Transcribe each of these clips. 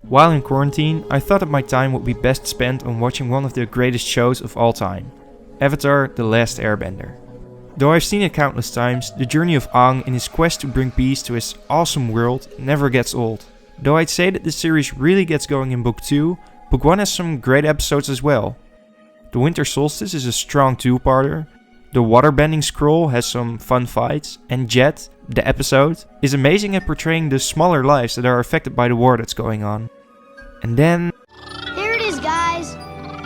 While in quarantine, I thought that my time would be best spent on watching one of the greatest shows of all time, Avatar: The Last Airbender. Though I've seen it countless times, the journey of Aang in his quest to bring peace to his awesome world never gets old. Though I'd say that the series really gets going in Book 2, Book 1 has some great episodes as well. The Winter Solstice is a strong two-parter, the Waterbending Scroll has some fun fights, and Jet, the episode, is amazing at portraying the smaller lives that are affected by the war that's going on. And then... There it is, guys!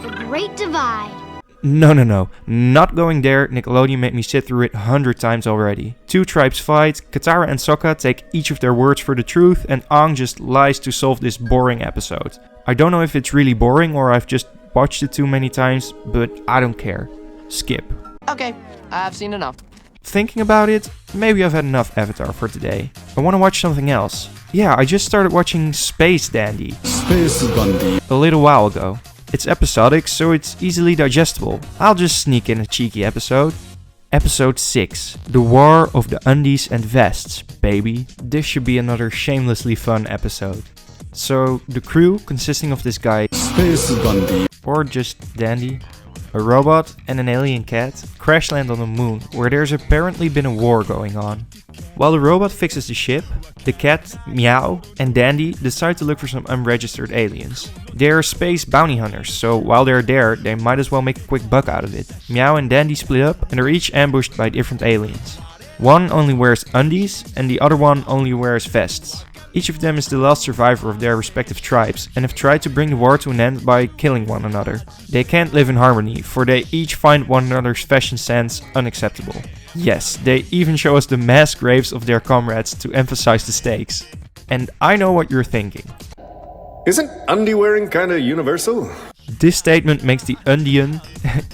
The Great Divide. No, not going there. Nickelodeon made me sit through it 100 times already. Two tribes fight, Katara and Sokka take each of their words for the truth, and Aang just lies to solve this boring episode. I don't know if it's really boring or I've just watched it too many times, but I don't care. Skip. Okay, I've seen enough. Thinking about it, maybe I've had enough Avatar for today. I want to watch something else. Yeah, I just started watching Space Dandy a little while ago. It's episodic, so it's easily digestible. I'll just sneak in a cheeky episode. Episode 6. The War of the Undies and Vests, baby. This should be another shamelessly fun episode. So, the crew, consisting of this guy, Space Dandy, or just Dandy, a robot and an alien cat, crash land on the moon, where there's apparently been a war going on. While the robot fixes the ship, the cat, Meow, and Dandy decide to look for some unregistered aliens. They're space bounty hunters, so while they're there, they might as well make a quick buck out of it. Meow and Dandy split up, and they're each ambushed by different aliens. One only wears undies, and the other one only wears vests. Each of them is the last survivor of their respective tribes, and have tried to bring the war to an end by killing one another. They can't live in harmony, for they each find one another's fashion sense unacceptable. Yes, they even show us the mass graves of their comrades to emphasize the stakes. And I know what you're thinking. Isn't undie wearing kinda universal? This statement makes the Undian,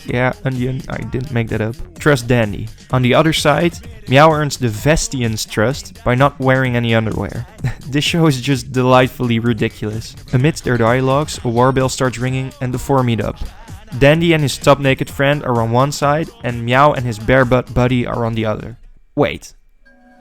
yeah, Undian, I didn't make that up, trust Dandy. On the other side, Meow earns the Vestian's trust by not wearing any underwear. This show is just delightfully ridiculous. Amidst their dialogues, a war bell starts ringing and the four meet up. Dandy and his top naked friend are on one side, and Meow and his bare butt buddy are on the other. Wait,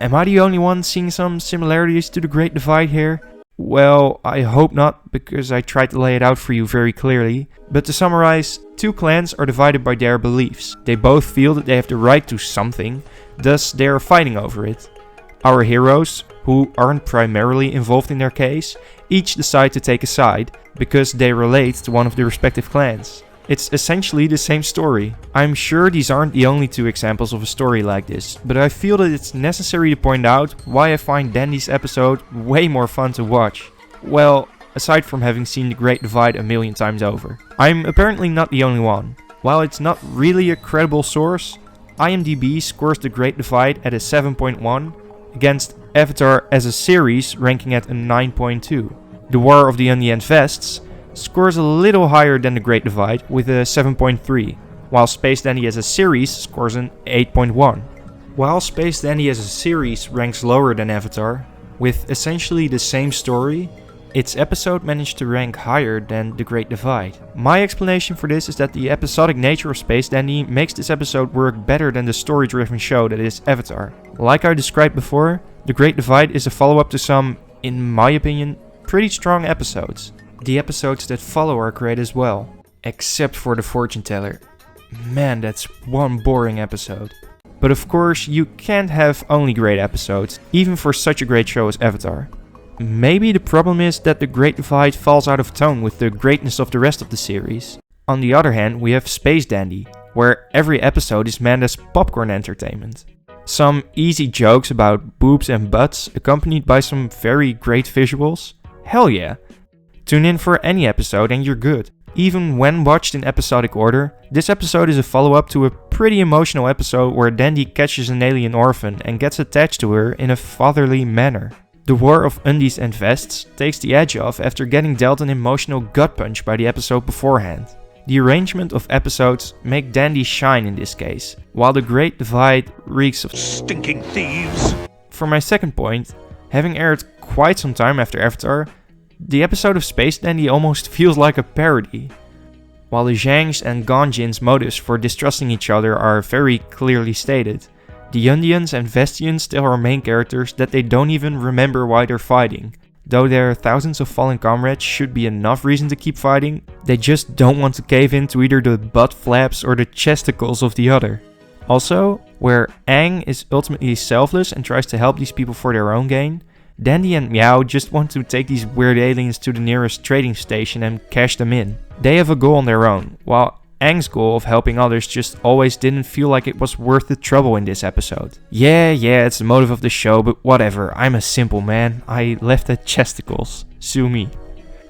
am I the only one seeing some similarities to the Great Divide here? Well, I hope not, because I tried to lay it out for you very clearly. But to summarize, two clans are divided by their beliefs. They both feel that they have the right to something, thus they are fighting over it. Our heroes, who aren't primarily involved in their case, each decide to take a side, because they relate to one of their respective clans. It's essentially the same story. I'm sure these aren't the only two examples of a story like this, but I feel that it's necessary to point out why I find Dandy's episode way more fun to watch. Well, aside from having seen The Great Divide a million times over. I'm apparently not the only one. While it's not really a credible source, IMDb scores The Great Divide at a 7.1 against Avatar as a series ranking at a 9.2. The War of the Undies Vests scores a little higher than The Great Divide with a 7.3, while Space Dandy as a series scores an 8.1. While Space Dandy as a series ranks lower than Avatar, with essentially the same story, its episode managed to rank higher than The Great Divide. My explanation for this is that the episodic nature of Space Dandy makes this episode work better than the story-driven show that is Avatar. Like I described before, The Great Divide is a follow-up to some, in my opinion, pretty strong episodes. The episodes that follow are great as well, except for the fortune teller. Man, that's one boring episode. But of course, you can't have only great episodes, even for such a great show as Avatar. Maybe the problem is that The Great Divide falls out of tone with the greatness of the rest of the series. On the other hand, we have Space Dandy, where every episode is meant as popcorn entertainment. Some easy jokes about boobs and butts, accompanied by some very great visuals. Hell yeah! Tune in for any episode and you're good. Even when watched in episodic order, this episode is a follow-up to a pretty emotional episode where Dandy catches an alien orphan and gets attached to her in a fatherly manner. The War of Undies and Vests takes the edge off after getting dealt an emotional gut punch by the episode beforehand. The arrangement of episodes make Dandy shine in this case, while The Great Divide reeks of stinking thieves. For my second point, having aired quite some time after Avatar, the episode of Space Dandy almost feels like a parody. While the Zhang's and Ganjin's motives for distrusting each other are very clearly stated, the Undians and Vestians tell our main characters that they don't even remember why they're fighting. Though their thousands of fallen comrades should be enough reason to keep fighting, they just don't want to cave in to either the butt flaps or the chesticles of the other. Also, where Aang is ultimately selfless and tries to help these people for their own gain, Dandy and Meow just want to take these weird aliens to the nearest trading station and cash them in. They have a goal on their own, while Aang's goal of helping others just always didn't feel like it was worth the trouble in this episode. Yeah, it's the motive of the show, but whatever, I'm a simple man. I left at chesticles. Sue me.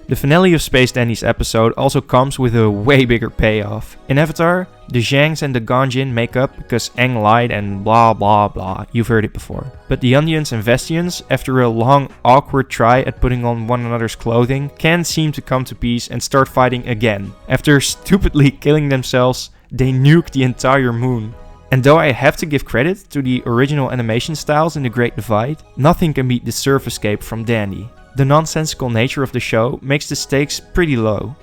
The finale of Space Dandy's episode also comes with a way bigger payoff. In Avatar, the Zhangs and the Ganjin make up because Aang lied and blah blah blah, you've heard it before. But the Undians and Vestians, after a long awkward try at putting on one another's clothing, can't seem to come to peace and start fighting again. After stupidly killing themselves, they nuke the entire moon. And though I have to give credit to the original animation styles in The Great Divide, nothing can beat the surf escape from Dandy. The nonsensical nature of the show makes the stakes pretty low.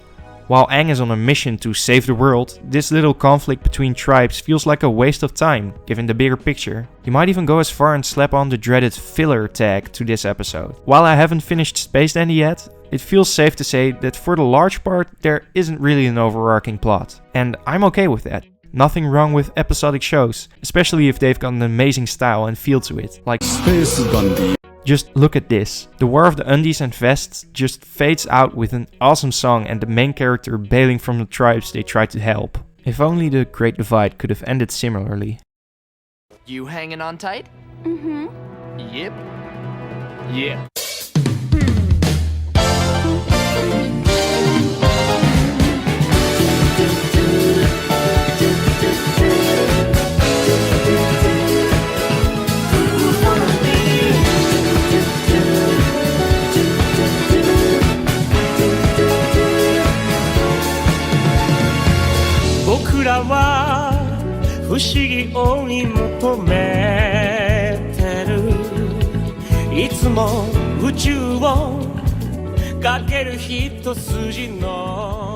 While Aang is on a mission to save the world, this little conflict between tribes feels like a waste of time, given the bigger picture. You might even go as far and slap on the dreaded filler tag to this episode. While I haven't finished Space Dandy yet, it feels safe to say that for the large part there isn't really an overarching plot. And I'm okay with that. Nothing wrong with episodic shows, especially if they've got an amazing style and feel to it, like Space Dandy. Just look at this. The War of the Undies and Vests just fades out with an awesome song and the main character bailing from the tribes they try to help. If only The Great Divide could have ended similarly. You hanging on tight? Mm-hmm. Yep. Yeah. 僕らは不思議を追い求めてるいつも宇宙をかける一筋の